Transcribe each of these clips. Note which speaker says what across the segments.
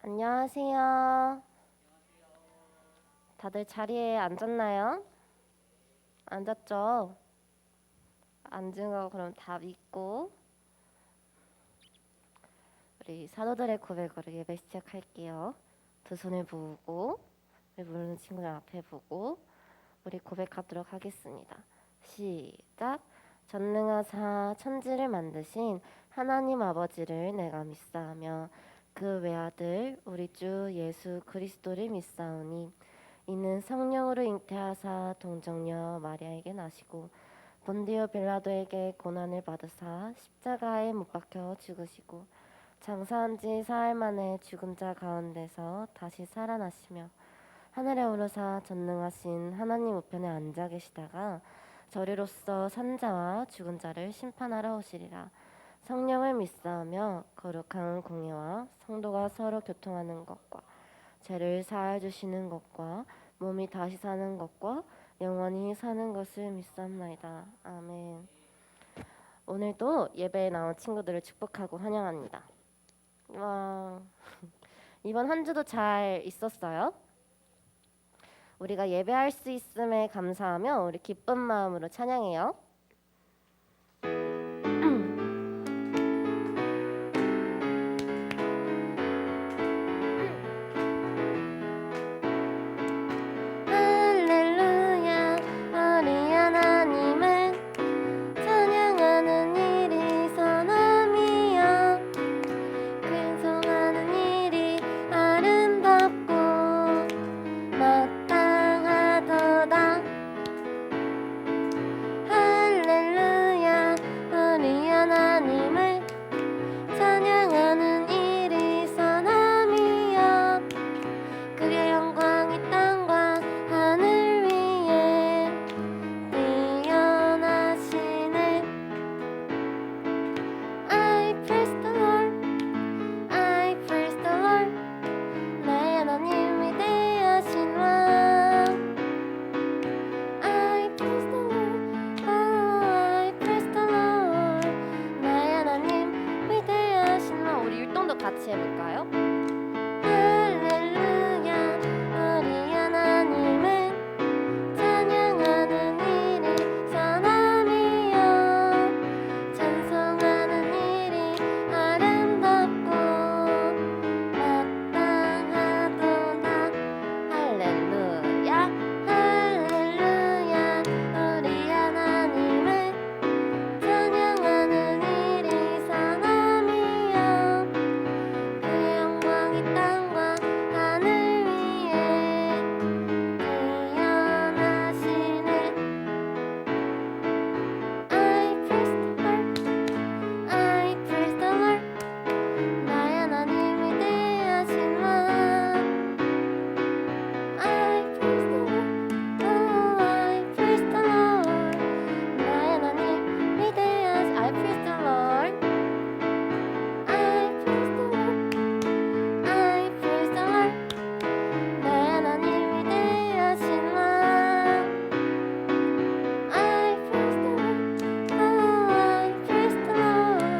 Speaker 1: 안녕하세요. 다들 자리에 앉았나요? 앉았죠? 앉은 거 그럼 다 믿고 우리 사도들의 고백으로 예배 시작할게요. 두 손을 모으고 우리 부르는 친구들 앞에 보고 우리 고백하도록 하겠습니다. 시작. 전능하사 천지를 만드신 하나님 아버지를 내가 믿사하며 그 외아들 우리 주 예수 그리스도를 믿사오니 이는 성령으로 잉태하사 동정녀 마리아에게 나시고 본디오 빌라도에게 고난을 받으사 십자가에 못 박혀 죽으시고 장사한 지 사흘 만에 죽은 자 가운데서 다시 살아나시며 하늘에 오르사 전능하신 하나님 우편에 앉아 계시다가 저리로서 산자와 죽은 자를 심판하러 오시리라. 성령을 믿사하며 거룩한 공예와 성도가 서로 교통하는 것과 죄를 사하여 주시는 것과 몸이 다시 사는 것과 영원히 사는 것을 믿사옵나이다. 아멘. 오늘도 예배에 나온 친구들을 축복하고 환영합니다. 와, 이번 한 주도 잘 있었어요? 우리가 예배할 수 있음에 감사하며 우리 기쁜 마음으로 찬양해요. 할렐루야 우리 하나님을 찬양하는 일이 선함이여 근성하는 일이 아름답고 마땅하도다. 할렐루야 우리 하나님을 찬양하는 일이 선함이여 그의 영광이 땅과 하늘 위에 뛰어나시네. I praise the Lord, I praise the Lord. 나의 하나님 위대하신 왕. I praise the Lord, oh I praise the Lord. 나의 하나님 위대하신 왕. 우리 율동도 같이 해볼까요? 할렐루야 우리 하나님을 찬양하는 일이 선함이여 찬송하는 일이 아름답고 마땅하도다. 할렐루야 할렐루야 우리 하나님을 찬양하는 일이 선함이여 그의 영광이 땅과 하늘 위에 뛰어나시네. I praise the Lord, I praise the Lord. 나의 하나님 위대하신 왕. I praise the Lord, oh I praise the Lord. 나의 하나님 위대하신 I praise the Lord, I praise the Lord, I praise the Lord. 나의 하나님 위대하신 왕. I praise the Lord, oh I praise the Lord.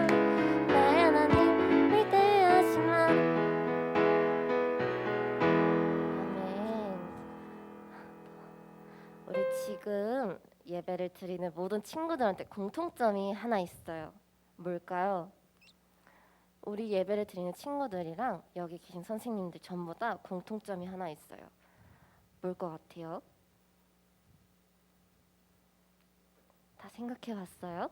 Speaker 1: 나의 하나님 위대하신 왕. 아멘. 우리 지금 예배를 드리는 모든 친구들한테 공통점이 하나 있어요. 뭘까요? 우리 예배를 드리는 친구들이랑 여기 계신 선생님들 전부 다 공통점이 하나 있어요. 뭘 것 같아요? 다 생각해 봤어요?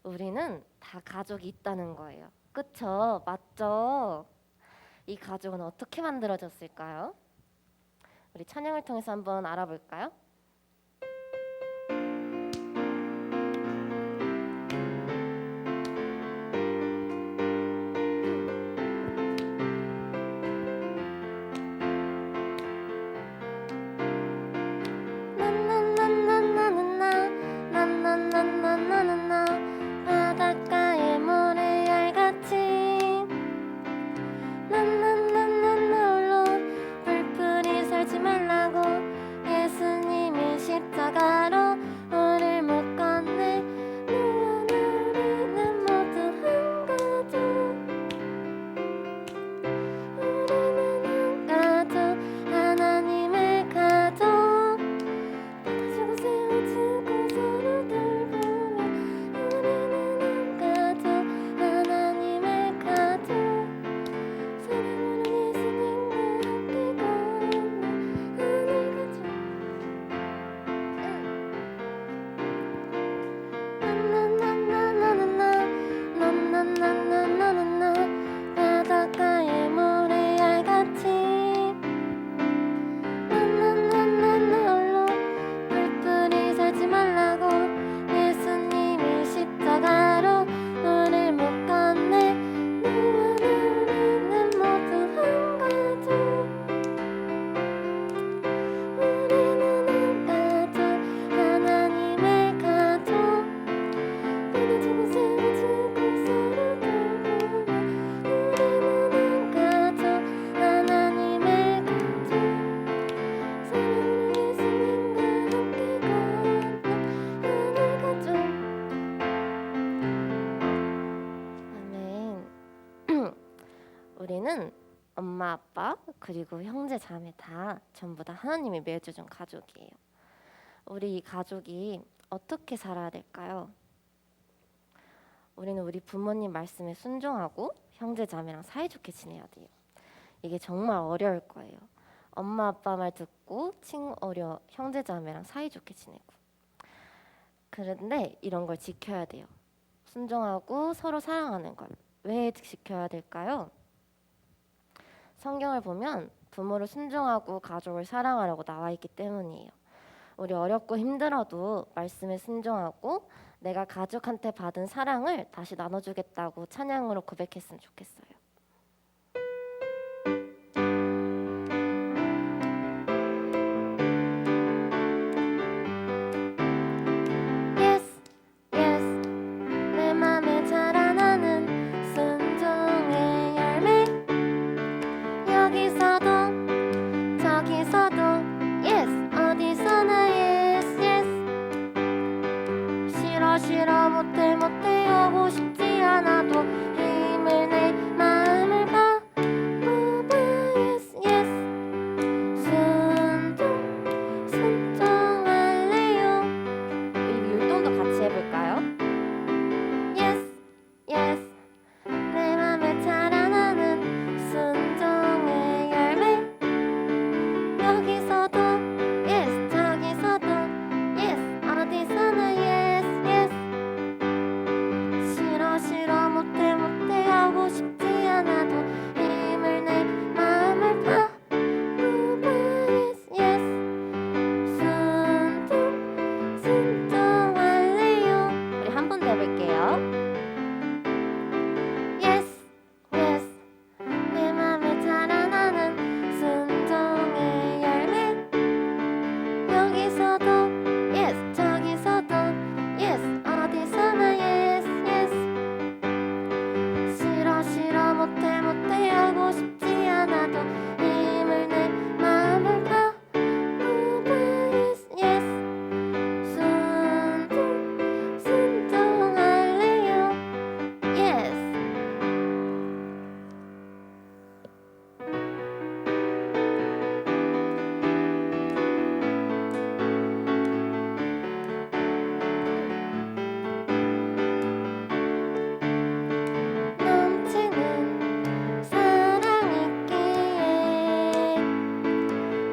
Speaker 1: 우리는 다 가족이 있다는 거예요. 그쵸? 맞죠? 이 가족은 어떻게 만들어졌을까요? 우리 찬양을 통해서 한번 알아볼까요? 나나나나나나나나나나나나 바닷가의 모래알같이 나나나나나 홀로 불풀이 살지 말라고 예수님 우리는 엄마, 아빠, 그리고 형제, 자매 다 전부 다 하나님이 맺어준 가족이에요. 우리 이 가족이 어떻게 살아야 될까요? 우리는 우리 부모님 말씀에 순종하고 형제, 자매랑 사이좋게 지내야 돼요. 이게 정말 어려울 거예요. 엄마, 아빠 말 듣고 형제, 자매랑 사이좋게 지내고. 그런데 이런 걸 지켜야 돼요. 순종하고 서로 사랑하는 걸. 왜 지켜야 될까요? 성경을 보면 부모를 순종하고 가족을 사랑하라고 나와 있기 때문이에요. 우리 어렵고 힘들어도 말씀에 순종하고 내가 가족한테 받은 사랑을 다시 나눠주겠다고 찬양으로 고백했으면 좋겠어요. 싫어 못해 하고 싶지 않아도 힘을 내 마음을 바꾸봐 yes yes 순종할래요. 이 율동도 같이 해볼까요? yes yes 내 맘에 자라나는 순종의 열매 여기서도 yes 저기서도 yes 어디서나 yes 싫어 못해 하고 싶지 않아도 힘을 내 마음을 바꾸봐 yes yes 순종할래요. 우리 한 번 더 해볼게요. yes yes 내 맘에 자라나는 순종의 열매 여기서도 yes 저기서도 yes 어디서나 yes 싫어 못해 하고 싶지 않아도 힘을 내 마음을 바꾸봐 yes yes 순종할래요 yes 넘치는 사랑 있기에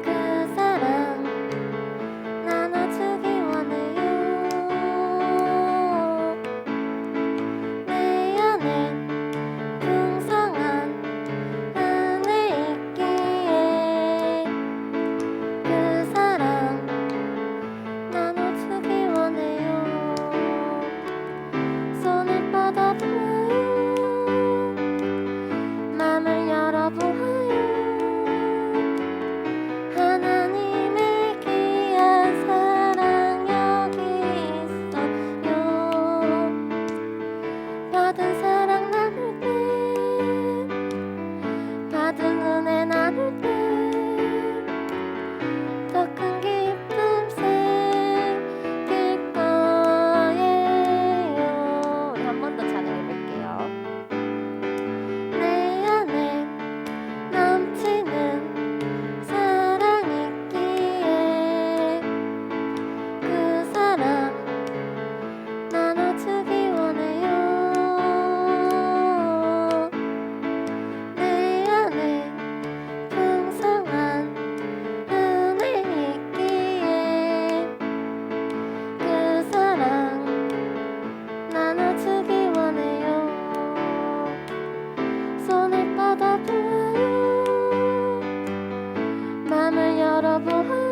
Speaker 1: 그 사랑 나눠주기 원해요. 내 안에 풍성한 은혜 있기에 그 사랑 나눠주기 원해요. 손을 뻗어보아요. 맘을 열어보아요. 하나님의 귀한 사랑 여기 있어요. 받은 사랑 나눌 때 받은 은혜 나눌 때 더 큰 기쁨 생길 거예요. 우리 한 번 더 찬양해 볼게요. 내 안에 넘치는 사랑 있기에 그 사랑 나눠주기 원해요. 내 안에 풍성한 은혜 있기에 그 사랑 나눠주기 원해요. 손을 뻗어보아요. 맘을 열어보아요.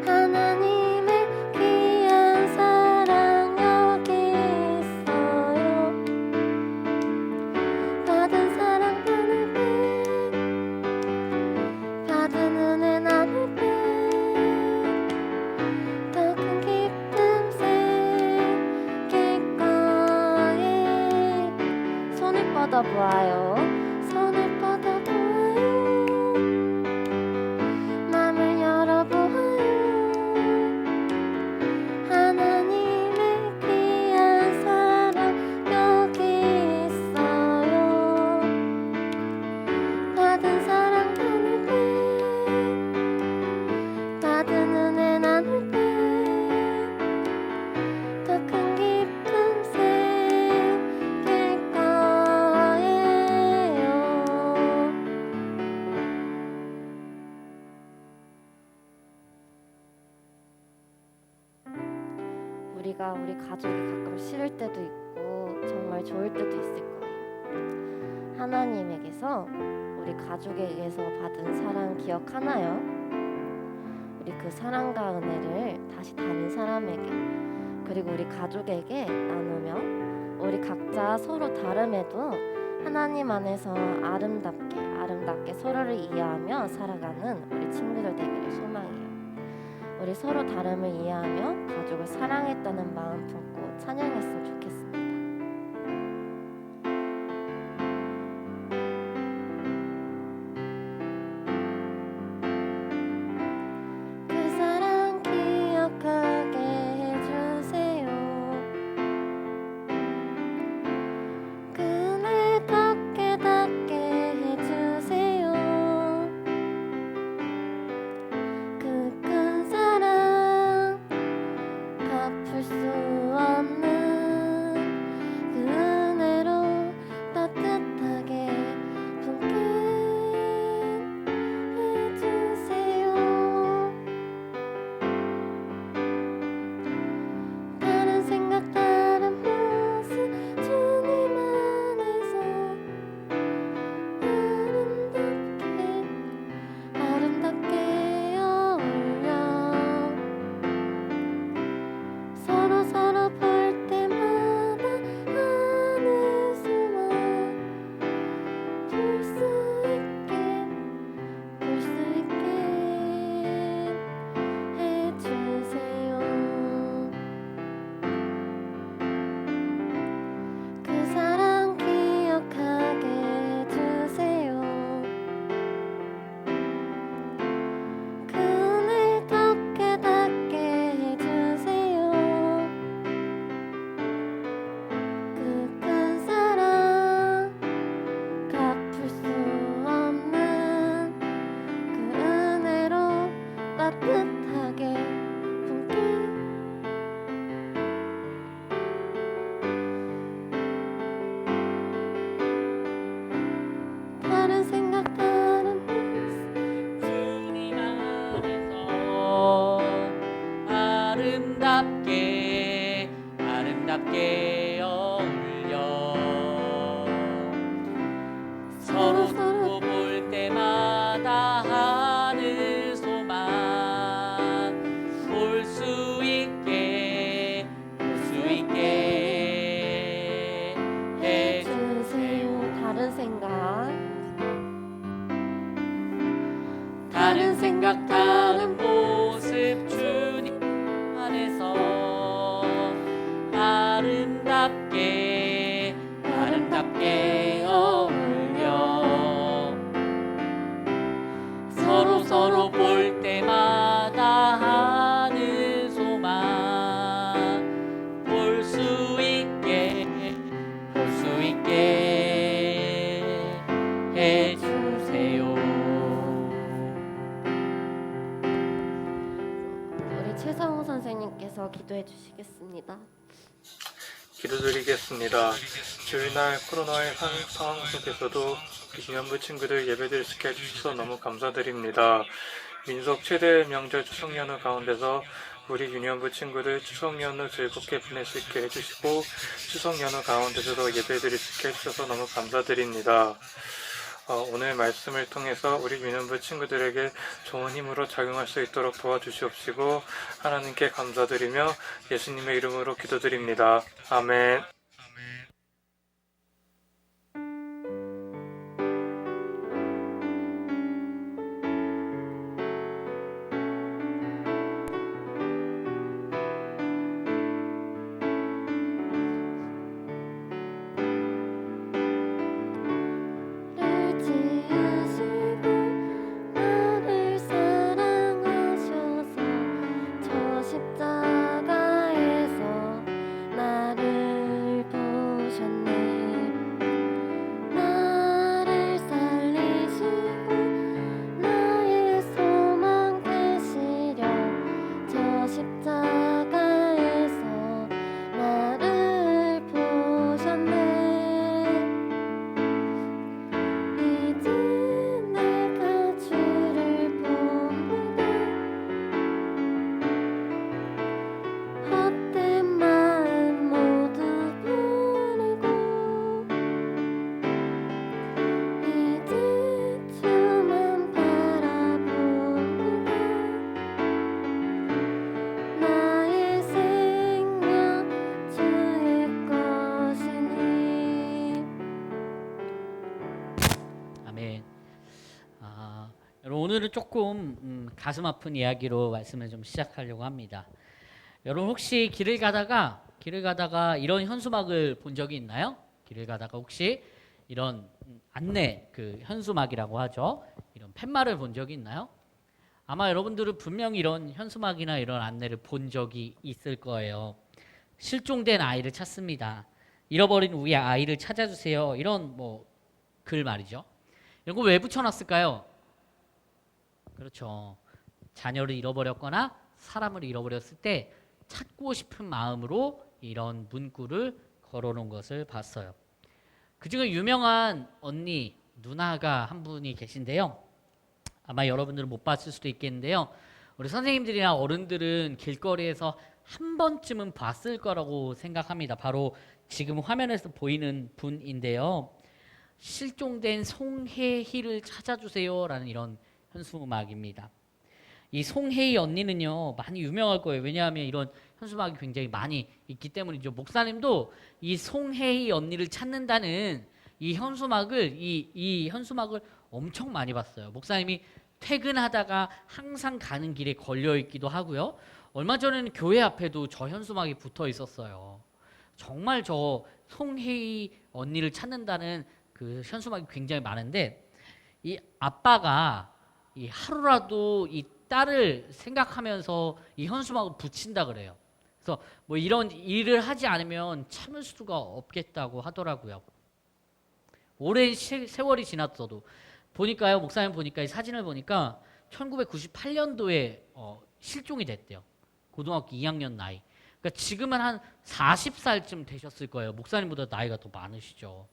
Speaker 1: 하나님의 귀한 사랑 여기 있어요. 받은 사랑 나눌 때 받은 은혜 나눌 때 더 큰 기쁨 생길 거예요. 손을 뻗어보아요. 손을 뻗어보아요. 맘을 열어보아요. 하나님의 귀한 사랑 여기 있어요. 우리가 우리 가족이 가끔 싫을 때도 있고 정말 좋을 때도 있을 거예요. 하나님에게서 우리 가족에게서 받은 사랑 기억하나요? 우리 그 사랑과 은혜를 다시 다른 사람에게 그리고 우리 가족에게 나누며 우리 각자 서로 다름에도 하나님 안에서 아름답게 서로를 이해하며 살아가는 우리 친구들 되기를 소망해요. 우리 서로 다름을 이해하며 가족을 사랑했다는 마음 품고 찬양했으면 좋겠습니다. 그 사랑 기억하게 해주세요. 그늘 더 깨닫게 해주세요. 그 큰 사랑 갚을 수 없는 그 은혜로 따뜻하게 품게 해주세요. 다른 생각 다른 모습 주님 안에서 아름답게 어울려 서로 볼 때마다 하늘 수만 볼 수 있게 해주세요. 그 사랑 기억하게 해주세요. 그늘 더 깨닫게 해주세요. 그 큰 사랑 갚을 수 없는 그 은혜로 따뜻하게 품게 다른 생각 다른 모습
Speaker 2: 주님 안에서 아름답게 어울려 서로 볼 때마다 하늘 소망 볼 수 있게
Speaker 1: 해주세요.
Speaker 2: 다른 생각 다른 모습 주님 안에서 아름답게 어울려 서로 볼 때마다 하늘 소망 볼 수 있게 해주세요.
Speaker 1: 우리 최성우 선생님께서 기도해 주시겠습니다.
Speaker 3: 기도드리겠습니다. 주일날 코로나의 상황 속에서도 기념부 친구들 예배드릴 수 있게 해주셔서 너무 감사드립니다. 민속 최대 명절 추석 연휴 가운데서 우리 유년부 친구들 추석 연휴 즐겁게 보낼 수 있게 해주시고 추석 연휴 가운데서도 예배드릴 수 있게 해주셔서 너무 감사드립니다. 오늘 말씀을 통해서 우리 유년부 친구들에게 좋은 힘으로 작용할 수 있도록 도와주시옵시고 하나님께 감사드리며 예수님의 이름으로 기도드립니다. 아멘.
Speaker 1: 지으시고 나를 사랑하셔서 저 십자가에서 나를
Speaker 2: 여러분 오늘은 조금 가슴 아픈 이야기로 말씀을 좀 시작하려고 합니다. 여러분 혹시 길을 가다가 이런 현수막을 본 적이 있나요? 길을 가다가 혹시 이런 안내 그 현수막이라고 하죠. 이런 팻말을 본 적이 있나요? 아마 여러분들은 분명히 이런 현수막이나 이런 안내를 본 적이 있을 거예요. 실종된 아이를 찾습니다. 잃어버린 우리 아이를 찾아주세요. 이런 뭐 글 말이죠. 이런 거 왜 붙여놨을까요? 그렇죠. 자녀를 잃어버렸거나 사람을 잃어버렸을 때 찾고 싶은 마음으로 이런 문구를 걸어놓은 것을 봤어요. 그중에 유명한 언니, 누나가 한 분이 계신데요. 아마 여러분들은 못 봤을 수도 있겠는데요. 우리 선생님들이나 어른들은 길거리에서 한 번쯤은 봤을 거라고 생각합니다. 바로 지금 화면에서 보이는 분인데요. 실종된 송혜희를 찾아주세요 라는 이런 현수막입니다. 이 송혜희 언니는요 많이 유명할 거예요. 왜냐하면 이런 현수막이 굉장히 많이 있기 때문이죠. 목사님도 이 송혜희 언니를 찾는다는 이 현수막을 엄청 많이 봤어요. 목사님이 퇴근하다가 항상 가는 길에 걸려 있기도 하고요. 얼마 전에는 교회 앞에도 저 현수막이 붙어 있었어요. 정말 저 송혜희 언니를 찾는다는 그 현수막이 굉장히 많은데, 이 아빠가 이 하루라도 이 딸을 생각하면서 이 현수막을 붙인다 그래요. 그래서 뭐 이런 일을 하지 않으면 참을 수가 없겠다고 하더라고요. 오랜 세월이 지났어도 보니까요, 목사님 보니까 이 사진을 보니까 1998년도에 실종이 됐대요. 고등학교 2학년 나이. 그러니까 지금은 한 40살쯤 되셨을 거예요. 목사님보다 나이가 더 많으시죠.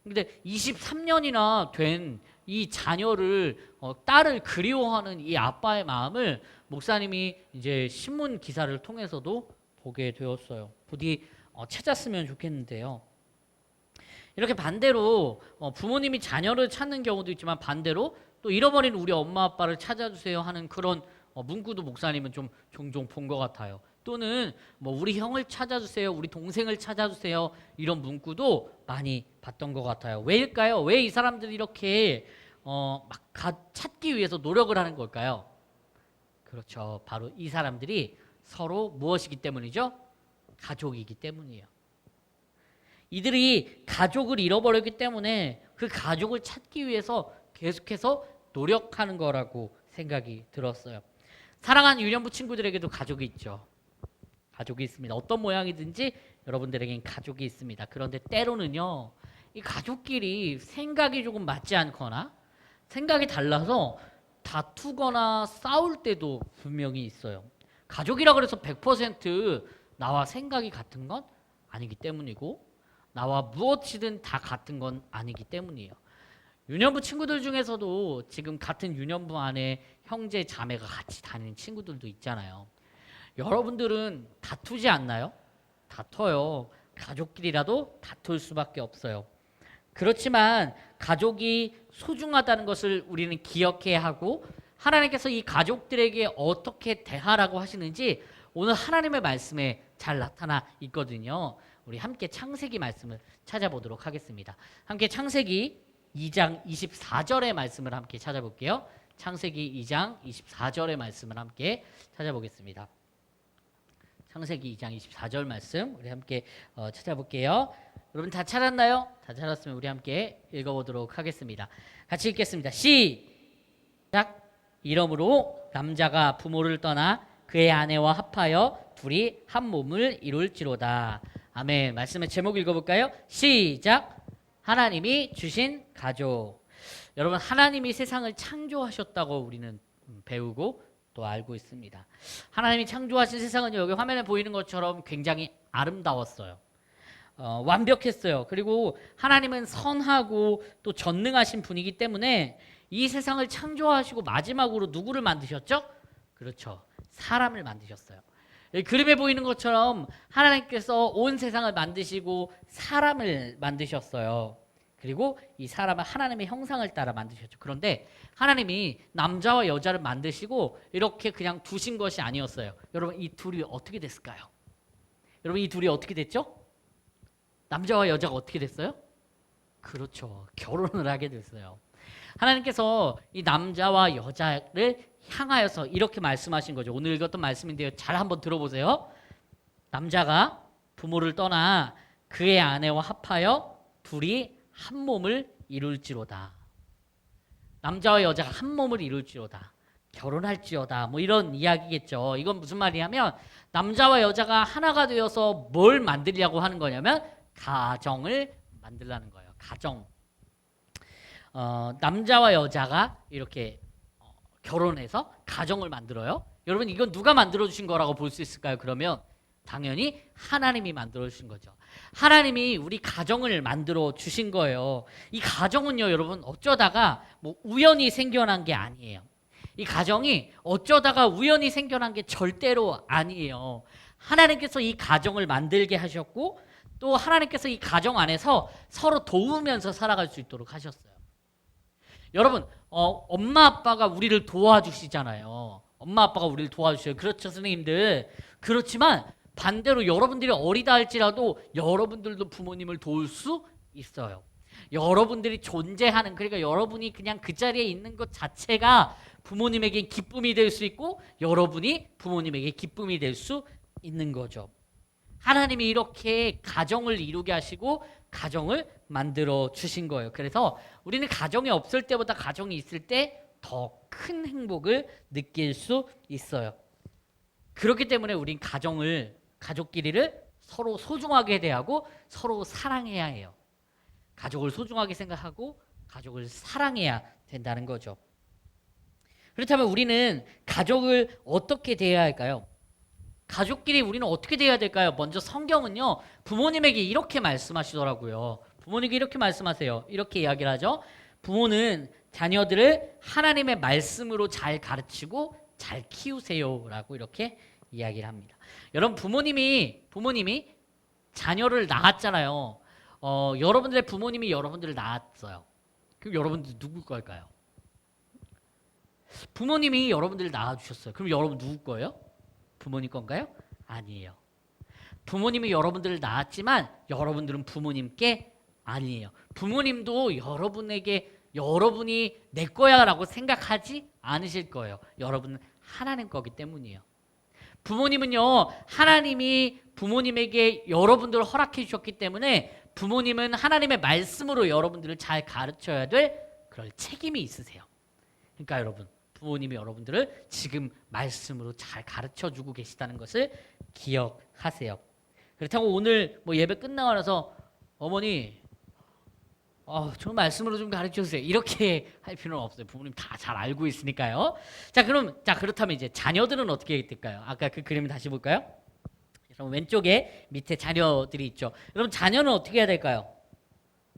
Speaker 2: 근데 23년이나 된 이 자녀를 딸을 그리워하는 이 아빠의 마음을 목사님이 이제 신문 기사를 통해서도 보게 되었어요. 부디 찾았으면 좋겠는데요. 이렇게 반대로 부모님이 자녀를 찾는 경우도 있지만 반대로 또 잃어버린 우리 엄마 아빠를 찾아주세요 하는 그런 문구도 목사님은 좀 종종 본 것 같아요. 또는 뭐 우리 형을 찾아주세요, 우리 동생을 찾아주세요 이런 문구도 많이 봤던 것 같아요. 왜일까요? 왜 이 사람들이 이렇게 찾기 위해서 노력을 하는 걸까요? 그렇죠. 바로 이 사람들이 서로 무엇이기 때문이죠? 가족이기 때문이에요. 이들이 가족을 잃어버렸기 때문에 그 가족을 찾기 위해서 계속해서 노력하는 거라고 생각이 들었어요. 사랑하는 유년부 친구들에게도 가족이 있죠. 가족이 있습니다. 어떤 모양이든지 여러분들에겐 가족이 있습니다. 그런데 때로는요, 이 가족끼리 생각이 조금 맞지 않거나 생각이 달라서 다투거나 싸울 때도 분명히 있어요. 가족이라 그래서 100% 나와 생각이 같은 건 아니기 때문이고 나와 무엇이든 다 같은 건 아니기 때문이에요. 유년부 친구들 중에서도 지금 같은 유년부 안에 형제 자매가 같이 다니는 친구들도 있잖아요. 여러분들은 다투지 않나요? 다퉈요. 가족끼리라도 다툴 수밖에 없어요. 그렇지만 가족이 소중하다는 것을 우리는 기억해야 하고 하나님께서 이 가족들에게 어떻게 대하라고 하시는지 오늘 하나님의 말씀에 잘 나타나 있거든요. 우리 함께 창세기 말씀을 찾아보도록 하겠습니다. 함께 창세기 2장 24절의 말씀을 함께 찾아볼게요. 창세기 2장 24절의 말씀을 함께 찾아보겠습니다. 창세기 2장 24절 말씀 우리 함께 찾아볼게요. 여러분 다 찾았나요? 다 찾았으면 우리 함께 읽어보도록 하겠습니다. 같이 읽겠습니다. 시작. 이러므로 남자가 부모를 떠나 그의 아내와 합하여 둘이 한 몸을 이룰지로다. 아멘. 말씀의 제목 읽어볼까요? 시작. 하나님이 주신 가족. 여러분 하나님이 세상을 창조하셨다고 우리는 배우고 또 알고 있습니다. 하나님이 창조하신 세상은 여기 화면에 보이는 것처럼 굉장히 아름다웠어요. 완벽했어요. 그리고 하나님은 선하고 또 전능하신 분이기 때문에 이 세상을 창조하시고 마지막으로 누구를 만드셨죠? 그렇죠. 사람을 만드셨어요. 그림에 보이는 것처럼 하나님께서 온 세상을 만드시고 사람을 만드셨어요. 그리고 이 사람은 하나님의 형상을 따라 만드셨죠. 그런데 하나님이 남자와 여자를 만드시고 이렇게 그냥 두신 것이 아니었어요. 여러분 이 둘이 어떻게 됐을까요? 여러분 이 둘이 어떻게 됐죠? 남자와 여자가 어떻게 됐어요? 그렇죠. 결혼을 하게 됐어요. 하나님께서 이 남자와 여자를 향하여서 이렇게 말씀하신 거죠. 오늘 읽었던 말씀인데요. 잘 한번 들어보세요. 남자가 부모를 떠나 그의 아내와 합하여 둘이 한 몸을 이룰지로다. 남자와 여자가 한 몸을 이룰지로다. 결혼할지어다. 뭐 이런 이야기겠죠. 이건 무슨 말이냐면 남자와 여자가 하나가 되어서 뭘 만들려고 하는 거냐면 가정을 만들라는 거예요. 가정. 남자와 여자가 이렇게 결혼해서 가정을 만들어요. 여러분 이건 누가 만들어 주신 거라고 볼 수 있을까요? 그러면 당연히 하나님이 만들어 주신 거죠. 하나님이 우리 가정을 만들어 주신 거예요. 이 가정은요, 여러분 어쩌다가 뭐 우연히 생겨난 게 아니에요. 이 가정이 어쩌다가 우연히 생겨난 게 절대로 아니에요. 하나님께서 이 가정을 만들게 하셨고 또 하나님께서 이 가정 안에서 서로 도우면서 살아갈 수 있도록 하셨어요. 여러분 엄마 아빠가 우리를 도와주시잖아요. 엄마 아빠가 우리를 도와주셔요. 그렇죠, 선생님들. 그렇지만 반대로 여러분들이 어리다 할지라도 여러분들도 부모님을 도울 수 있어요. 여러분들이 존재하는, 그러니까 여러분이 그냥 그 자리에 있는 것 자체가 부모님에게 기쁨이 될 수 있고 여러분이 부모님에게 기쁨이 될 수 있는 거죠. 하나님이 이렇게 가정을 이루게 하시고 가정을 만들어 주신 거예요. 그래서 우리는 가정이 없을 때보다 가정이 있을 때 더 큰 행복을 느낄 수 있어요. 그렇기 때문에 우린 가족끼리를 서로 소중하게 대하고 서로 사랑해야 해요. 가족을 소중하게 생각하고 가족을 사랑해야 된다는 거죠. 그렇다면 우리는 가족을 어떻게 대해야 할까요? 가족끼리 우리는 어떻게 대해야 될까요? 먼저 성경은요, 부모님에게 이렇게 말씀하시더라고요. 부모님에게 이렇게 말씀하세요. 이렇게 이야기를 하죠. 부모는 자녀들을 하나님의 말씀으로 잘 가르치고 잘 키우세요라고 이렇게 이야기를 합니다. 여러분 부모님이 자녀를 낳았잖아요. 여러분들의 부모님이 여러분들을 낳았어요. 그럼 여러분들 누구 걸까요? 부모님이 여러분들을 낳아주셨어요. 그럼 여러분 누구 거예요? 부모님 건가요? 아니에요. 부모님이 여러분들을 낳았지만 여러분들은 부모님께 아니에요. 부모님도 여러분이 내 거야라고 생각하지 않으실 거예요. 여러분은 하나님 거기 때문이에요. 부모님은요, 하나님이 부모님에게 여러분들을 허락해 주셨기 때문에 부모님은 하나님의 말씀으로 여러분들을 잘 가르쳐야 될 그럴 책임이 있으세요. 그러니까 여러분, 부모님이 여러분들을 지금 말씀으로 잘 가르쳐 주고 계시다는 것을 기억하세요. 그렇다고 오늘 뭐 예배 끝나고 나서 어머니 저 말씀으로 좀 가르쳐 주세요. 이렇게 할 필요는 없어요. 부모님 다 잘 알고 있으니까요. 그렇다면 이제 자녀들은 어떻게 될까요? 아까 그 그림 다시 볼까요? 여러분 왼쪽에 밑에 자녀들이 있죠. 여러분 자녀는 어떻게 해야 될까요?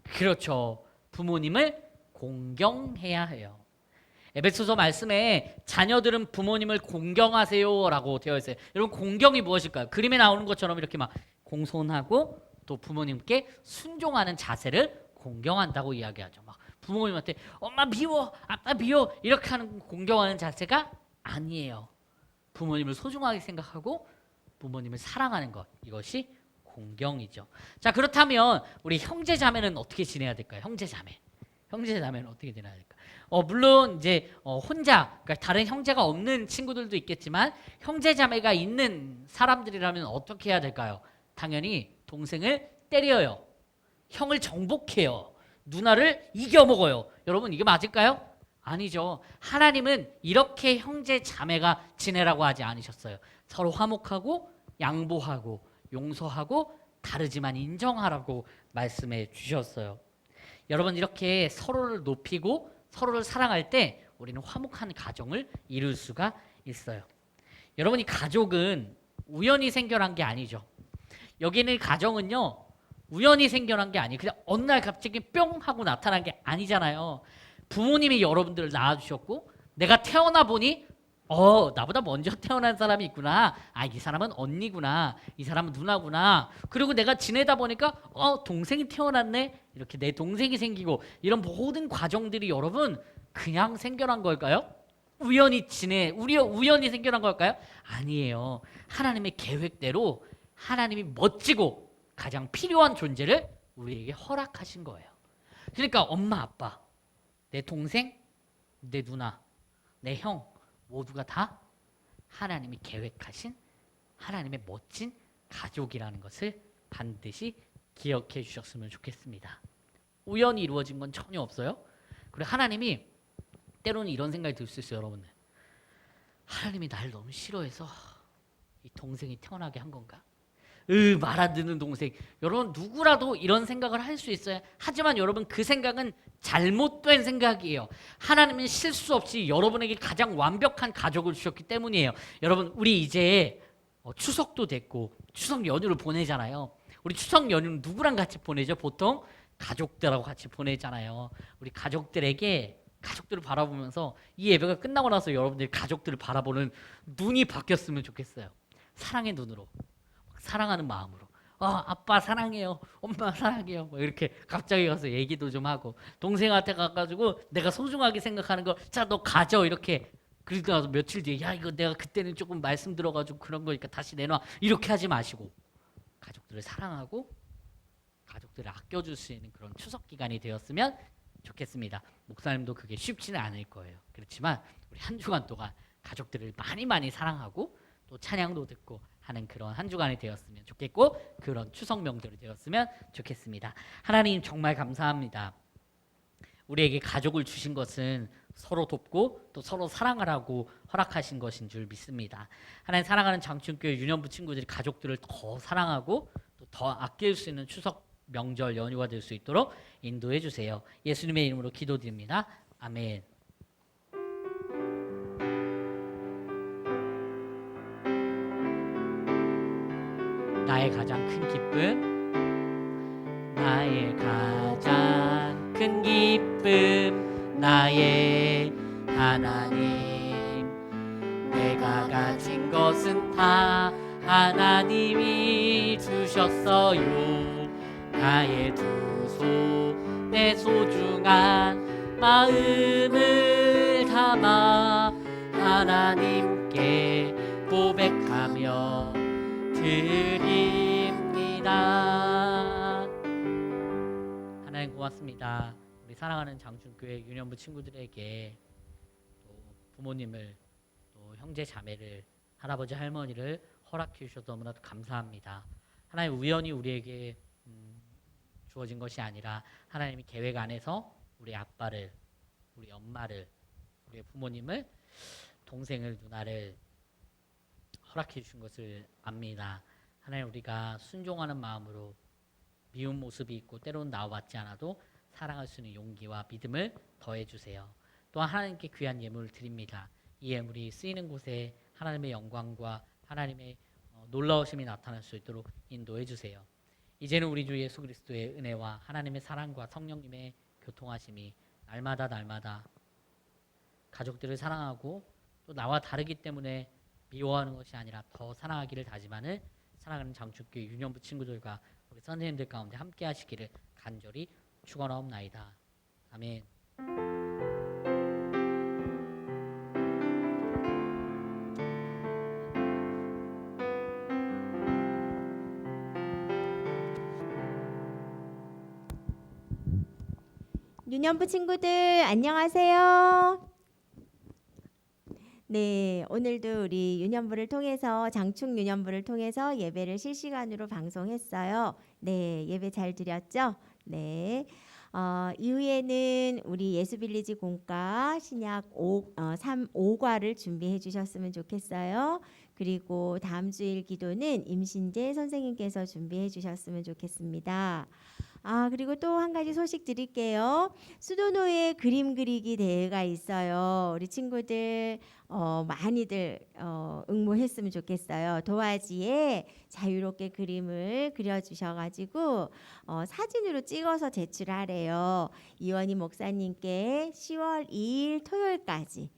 Speaker 2: 그렇죠. 부모님을 공경해야 해요. 에베소서 말씀에 자녀들은 부모님을 공경하세요라고 되어 있어요. 여러분 공경이 무엇일까요? 그림에 나오는 것처럼 이렇게 막 공손하고 또 부모님께 순종하는 자세를 공경한다고 이야기하죠. 막 부모님한테 엄마 미워, 아빠 미워 이렇게 하는 공경하는 자세가 아니에요. 부모님을 소중하게 생각하고 부모님을 사랑하는 것, 이것이 공경이죠. 자, 그렇다면 우리 형제 자매는 어떻게 지내야 될까요? 형제 자매는 어떻게 지내야 될까? 물론 이제 혼자, 그러니까 다른 형제가 없는 친구들도 있겠지만 형제 자매가 있는 사람들이라면 어떻게 해야 될까요? 당연히 동생을 때려요. 형을 정복해요. 누나를 이겨먹어요. 여러분 이게 맞을까요? 아니죠. 하나님은 이렇게 형제 자매가 지내라고 하지 않으셨어요. 서로 화목하고 양보하고 용서하고 다르지만 인정하라고 말씀해 주셨어요. 여러분 이렇게 서로를 높이고 서로를 사랑할 때 우리는 화목한 가정을 이룰 수가 있어요. 여러분 이 가족은 우연히 생겨난 게 아니죠. 여기는 가정은요, 우연히 생겨난 게 아니에요. 그냥 어느 날 갑자기 뿅 하고 나타난 게 아니잖아요. 부모님이 여러분들을 낳아주셨고 내가 태어나 보니 나보다 먼저 태어난 사람이 있구나. 이 사람은 언니구나. 이 사람은 누나구나. 그리고 내가 지내다 보니까 동생이 태어났네. 이렇게 내 동생이 생기고 이런 모든 과정들이 여러분 그냥 생겨난 걸까요? 우연히 생겨난 걸까요? 아니에요. 하나님의 계획대로 하나님이 멋지고 가장 필요한 존재를 우리에게 허락하신 거예요. 그러니까 엄마 아빠 내 동생, 내 누나, 내 형 모두가 다 하나님이 계획하신 하나님의 멋진 가족이라는 것을 반드시 기억해 주셨으면 좋겠습니다. 우연히 이루어진 건 전혀 없어요. 그리고 하나님이 때로는 이런 생각이 들 수 있어요, 여러분들. 하나님이 날 너무 싫어해서 이 동생이 태어나게 한 건가? 말 안 듣는 동생. 여러분 누구라도 이런 생각을 할 수 있어요. 하지만 여러분 그 생각은 잘못된 생각이에요. 하나님은 실수 없이 여러분에게 가장 완벽한 가족을 주셨기 때문이에요. 여러분 우리 이제 추석도 됐고 추석 연휴를 보내잖아요. 우리 추석 연휴는 누구랑 같이 보내죠? 보통 가족들하고 같이 보내잖아요. 우리 가족들에게 가족들을 바라보면서 이 예배가 끝나고 나서 여러분들이 가족들을 바라보는 눈이 바뀌었으면 좋겠어요. 사랑의 눈으로, 사랑하는 마음으로. 아빠 사랑해요, 엄마 사랑해요. 뭐 이렇게 갑자기 가서 얘기도 좀 하고 동생한테 가가지고 내가 소중하게 생각하는 거, 자 너 가져 이렇게. 그러고 나서 며칠 뒤에 야 이거 내가 그때는 조금 말씀 들어가지고 그런 거니까 다시 내놔 이렇게 하지 마시고 가족들을 사랑하고 가족들을 아껴줄 수 있는 그런 추석 기간이 되었으면 좋겠습니다. 목사님도 그게 쉽지는 않을 거예요. 그렇지만 우리 한 주간 동안 가족들을 많이 많이 사랑하고 또 찬양도 듣고 하는 그런 한 주간이 되었으면 좋겠고 그런 추석 명절이 되었으면 좋겠습니다. 하나님 정말 감사합니다. 우리에게 가족을 주신 것은 서로 돕고 또 서로 사랑하라고 허락하신 것인 줄 믿습니다. 하나님 사랑하는 장충교회 유년부 친구들이 가족들을 더 사랑하고 또 더 아낄 수 있는 추석 명절 연휴가 될 수 있도록 인도해 주세요. 예수님의 이름으로 기도드립니다. 아멘. 나의 가장 큰 기쁨, 나의 가장 큰 기쁨, 나의 하나님. 내가 가진 것은 다 하나님이 주셨어요. 나의 두 손에 소중한 마음을 담아 하나님께 고백하며 드립니다. 하나님 고맙습니다. 우리 사랑하는 장충교회 유년부 친구들에게 또 부모님을 또 형제 자매를 할아버지 할머니를 허락해 주셔서 너무나도 감사합니다. 하나님 우연히 우리에게 주어진 것이 아니라 하나님이 계획 안에서 우리 아빠를, 우리 엄마를, 우리 부모님을, 동생을, 누나를 허락해 주신 것을 압니다. 하나님 우리가 순종하는 마음으로 미운 모습이 있고 때로는 나와봤지 않아도 사랑할 수 있는 용기와 믿음을 더해 주세요. 또한 하나님께 귀한 예물을 드립니다. 이 예물이 쓰이는 곳에 하나님의 영광과 하나님의 놀라우심이 나타날 수 있도록 인도해 주세요. 이제는 우리 주 예수 그리스도의 은혜와 하나님의 사랑과 성령님의 교통하심이 날마다 가족들을 사랑하고 또 나와 다르기 때문에 미워하는 것이 아니라 더 사랑하기를 다짐하는 사랑하는 장충교회 유년부 친구들과 우리 선생님들 가운데 함께 하시기를 간절히 축원하옵나이다. 아멘.
Speaker 4: 유년부 친구들 안녕하세요. 네, 오늘도 우리 유년부를 통해서 장충 유년부를 통해서 예배를 실시간으로 방송했어요. 네, 예배 잘 드렸죠? 네. 이후에는 우리 예수빌리지 공과 신약 5과를 준비해 주셨으면 좋겠어요. 그리고 다음 주일 기도는 임신재 선생님께서 준비해 주셨으면 좋겠습니다. 그리고 또 한 가지 소식 드릴게요. 수도노예 그림 그리기 대회가 있어요. 우리 친구들 많이들 응모했으면 좋겠어요. 도화지에 자유롭게 그림을 그려주셔가지고 사진으로 찍어서 제출하래요. 이원희 목사님께 10월 2일 토요일까지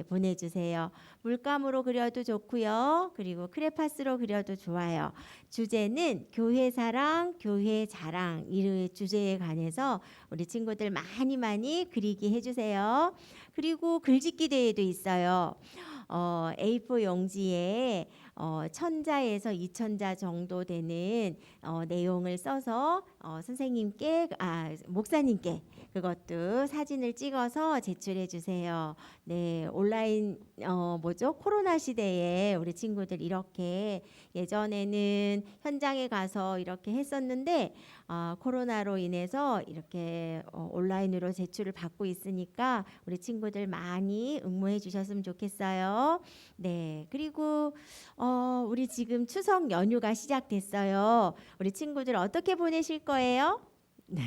Speaker 4: 보내주세요. 물감으로 그려도 좋고요. 그리고 크레파스로 그려도 좋아요. 주제는 교회 사랑, 교회 자랑 이 주제에 관해서 우리 친구들 많이 그리기 해주세요. 그리고 글짓기 대회도 있어요. A4 용지에 1000자에서 2000자 정도 되는 내용을 써서 선생님께 목사님께 그것도 사진을 찍어서 제출해 주세요. 네, 온라인 코로나 시대에 우리 친구들 이렇게 예전에는 현장에 가서 이렇게 했었는데 코로나로 인해서 이렇게 온라인으로 제출을 받고 있으니까 우리 친구들 많이 응모해 주셨으면 좋겠어요. 네, 그리고 우리 지금 추석 연휴가 시작됐어요. 우리 친구들 어떻게 보내실 거예요? 네.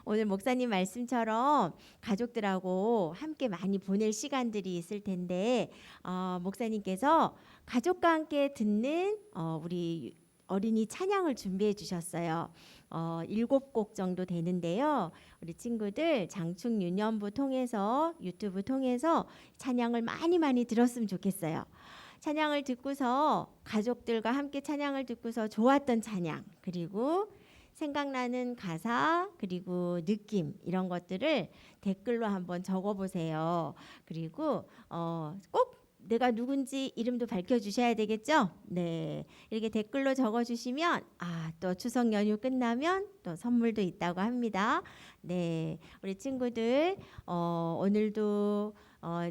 Speaker 4: 오늘 목사님 말씀처럼 가족들하고 함께 많이 보낼 시간들이 있을 텐데 목사님께서 가족과 함께 듣는 우리 어린이 찬양을 준비해 주셨어요. 7곡 정도 되는데요. 우리 친구들 장충 유년부 통해서 유튜브 통해서 찬양을 많이 들었으면 좋겠어요. 찬양을 듣고서 가족들과 함께 찬양을 듣고서 좋았던 찬양 그리고 생각나는 가사 그리고 느낌 이런 것들을 댓글로 한번 적어보세요. 그리고 꼭 내가 누군지 이름도 밝혀주셔야 되겠죠? 네, 이렇게 댓글로 적어주시면 또 추석 연휴 끝나면 또 선물도 있다고 합니다. 네, 우리 친구들 오늘도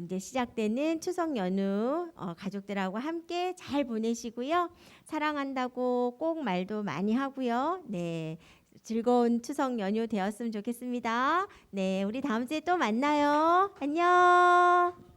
Speaker 4: 이제 시작되는 추석 연휴 가족들하고 함께 잘 보내시고요. 사랑한다고 꼭 말도 많이 하고요. 네, 즐거운 추석 연휴 되었으면 좋겠습니다. 네, 우리 다음 주에 또 만나요. 안녕.